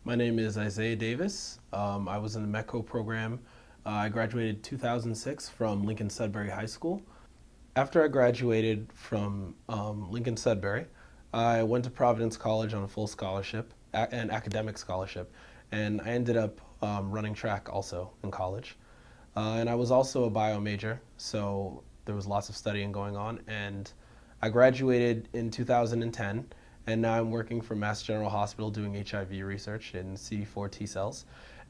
My name is Isaiah Davis. I was in the METCO program. I graduated 2006 from Lincoln-Sudbury High School. After I graduated from Lincoln-Sudbury, I went to Providence College on a full scholarship, an academic scholarship, and I ended up running track also in college. And I was also a bio major, so there was lots of studying going on. And I graduated in 2010, and now I'm working for Mass General Hospital doing HIV research in CD4 T cells.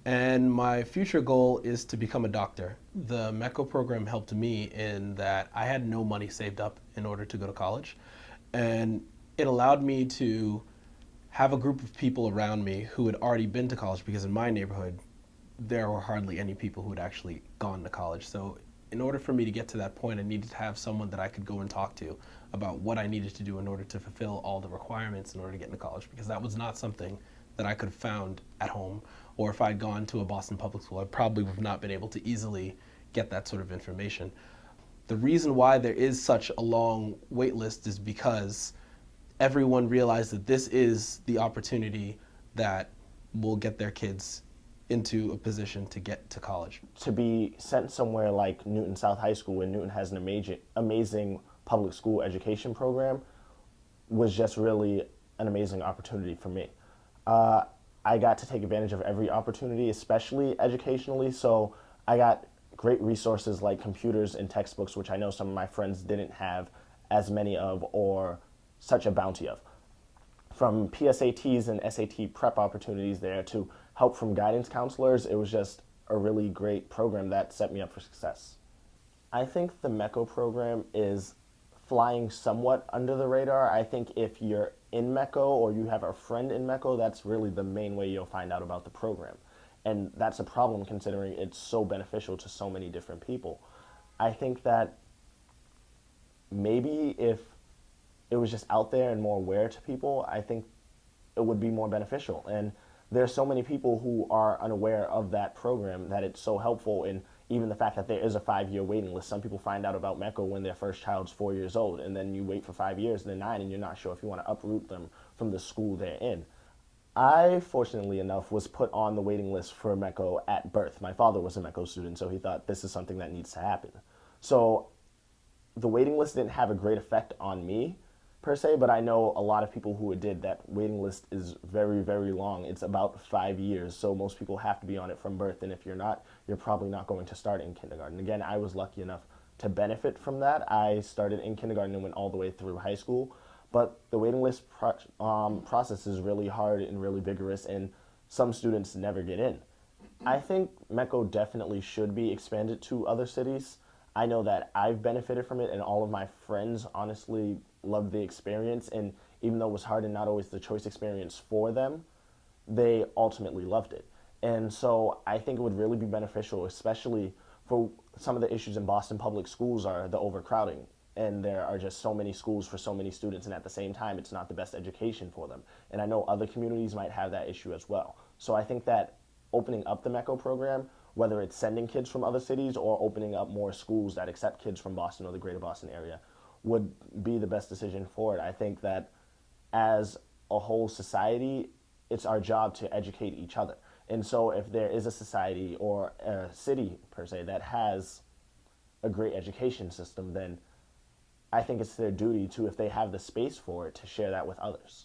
And my future goal is to become a doctor. The MECO program helped me in that I had no money saved up in order to go to college. And it allowed me to have a group of people around me who had already been to college, because in my neighborhood, there were hardly any people who had actually gone to college. So in order for me to get to that point, I needed to have someone that I could go and talk to about what I needed to do in order to fulfill all the requirements in order to get into college, because that was not something that I could have found at home, or if I'd gone to a Boston public school, I probably would have not been able to easily get that sort of information. The reason why there is such a long wait list is because everyone realized that this is the opportunity that will get their kids into a position to get to college. To be sent somewhere like Newton South High School, where Newton has an amazing public school education program, was just really an amazing opportunity for me. I got to take advantage of every opportunity, especially educationally. So I got great resources like computers and textbooks, which I know some of my friends didn't have as many of or such a bounty of. From PSATs and SAT prep opportunities there to help from guidance counselors, it was just a really great program that set me up for success. I think the MECO program is flying somewhat under the radar. I think if you're in MECO or you have a friend in MECO, that's really the main way you'll find out about the program. And that's a problem considering it's so beneficial to so many different people. I think that maybe if it was just out there and more aware to people, I think it would be more beneficial. And there's so many people who are unaware of that program that it's so helpful in even the fact that there is a 5-year waiting list. Some people find out about MECO when their first child's 4 years old, and then you wait for 5 years, and then 9, and you're not sure if you want to uproot them from the school they're in. I, fortunately enough, was put on the waiting list for MECO at birth. My father was a MECO student, so he thought this is something that needs to happen. So the waiting list didn't have a great effect on me, per se, but I know a lot of people who it did. That waiting list is very, very long. It's about 5 years, so most people have to be on it from birth, and if you're not, you're probably not going to start in kindergarten. Again, I was lucky enough to benefit from that. I started in kindergarten and went all the way through high school, but the waiting list process is really hard and really vigorous, and some students never get in. I think MECO definitely should be expanded to other cities. I know that I've benefited from it, and all of my friends honestly loved the experience, and even though it was hard and not always the choice experience for them, they ultimately loved it. And so I think it would really be beneficial, especially for some of the issues in Boston public schools are the overcrowding. And there are just so many schools for so many students, and at the same time, it's not the best education for them. And I know other communities might have that issue as well. So I think that opening up the MECO program, whether it's sending kids from other cities or opening up more schools that accept kids from Boston or the greater Boston area, would be the best decision for it. I think that as a whole society, it's our job to educate each other. And so if there is a society or a city, per se, that has a great education system, then I think it's their duty to, if they have the space for it, to share that with others.